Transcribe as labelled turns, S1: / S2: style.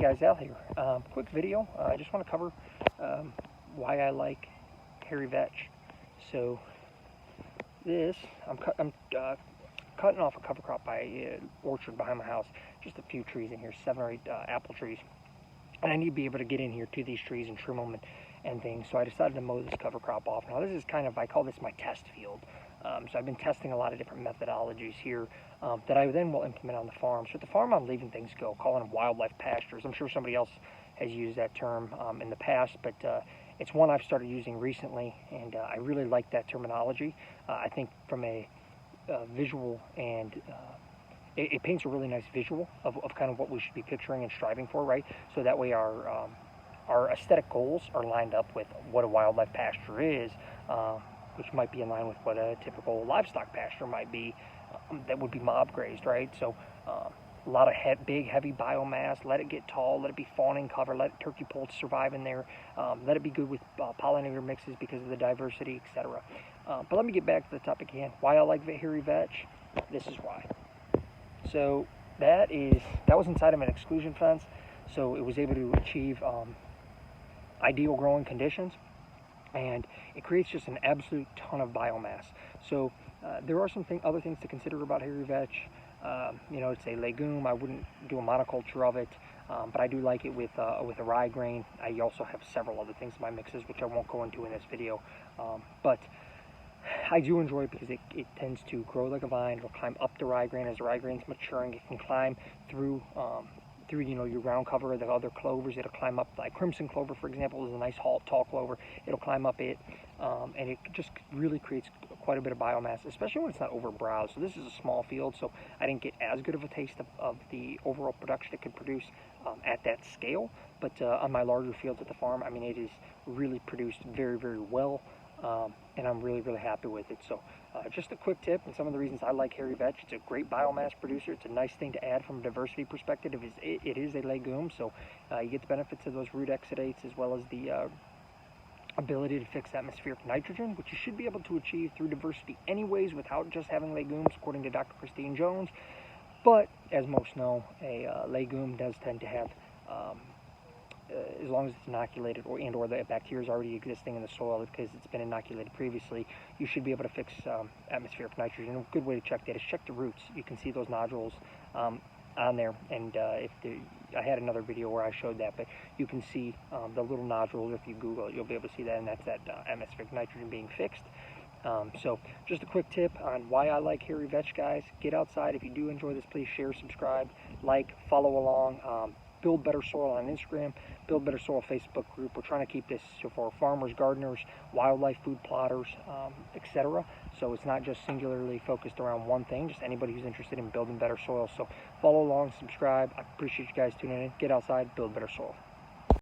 S1: guys, Al here. Quick video. I just want to cover why I like Hairy Vetch. So this, I'm cutting off a cover crop by an orchard behind my house. Just a few trees in here, 7 or 8 apple trees. And I need to be able to get in here to these trees and trim them and things. So I decided to mow this cover crop off. Now this is kind of, I call this my test field. So I've been testing a lot of different methodologies here that I then will implement on the farm. So at the farm, I'm leaving things go, calling them wildlife pastures. I'm sure somebody else has used that term in the past, but it's one I've started using recently, and I really like that terminology. I think from a visual and it paints a really nice visual of kind of what we should be picturing and striving for, right? So that way our aesthetic goals are lined up with what a wildlife pasture is, which might be in line with what a typical livestock pasture might be, that would be mob grazed, right? So a lot of big, heavy biomass, let it get tall, let it be fawning cover, let turkey poults survive in there, let it be good with pollinator mixes because of the diversity, etc. But let me get back to the topic again. Why I like Hairy Vetch? This is why. So that was inside of an exclusion fence, so it was able to achieve ideal growing conditions, and it creates just an absolute ton of biomass. So there are some other things to consider about Hairy Vetch. You know, it's a legume. I wouldn't do a monoculture of it, but I do like it with a rye grain. I also have several other things in my mixes, which I won't go into in this video, but I do enjoy it because it tends to grow like a vine. It'll climb up the rye grain as the rye grain's maturing. It can climb through you know, your ground cover, the other clovers. It'll climb up, like crimson clover, for example, is a nice tall clover. It'll climb up it, and it just really creates quite a bit of biomass, especially when it's not overbrowsed. So this is a small field, so I didn't get as good of a taste of the overall production it could produce at that scale. But on my larger fields at the farm, I mean, it is really produced very, very well. And I'm really, really happy with it. So just a quick tip, and some of the reasons I like Hairy Vetch: it's a great biomass producer. It's a nice thing to add from a diversity perspective. It is a legume, so you get the benefits of those root exudates as well as the ability to fix atmospheric nitrogen, which you should be able to achieve through diversity anyways without just having legumes, according to Dr. Christine Jones. But as most know, a legume does tend to have as long as it's inoculated or the bacteria is already existing in the soil because it's been inoculated previously, you should be able to fix atmospheric nitrogen. A good way to check that is check the roots. You can see those nodules on there, and I had another video where I showed that, but you can see the little nodules. If you Google it, you'll be able to see that, and that's that atmospheric nitrogen being fixed. So just a quick tip on why I like Hairy Vetch, guys. Get outside. If you do enjoy this, please share, subscribe, like, follow along. Build Better Soil on Instagram, Build Better Soil Facebook group. We're trying to keep this for farmers, gardeners, wildlife food plotters, etc. So it's not just singularly focused around one thing, just anybody who's interested in building better soil. So follow along, subscribe. I appreciate you guys tuning in. Get outside, build better soil.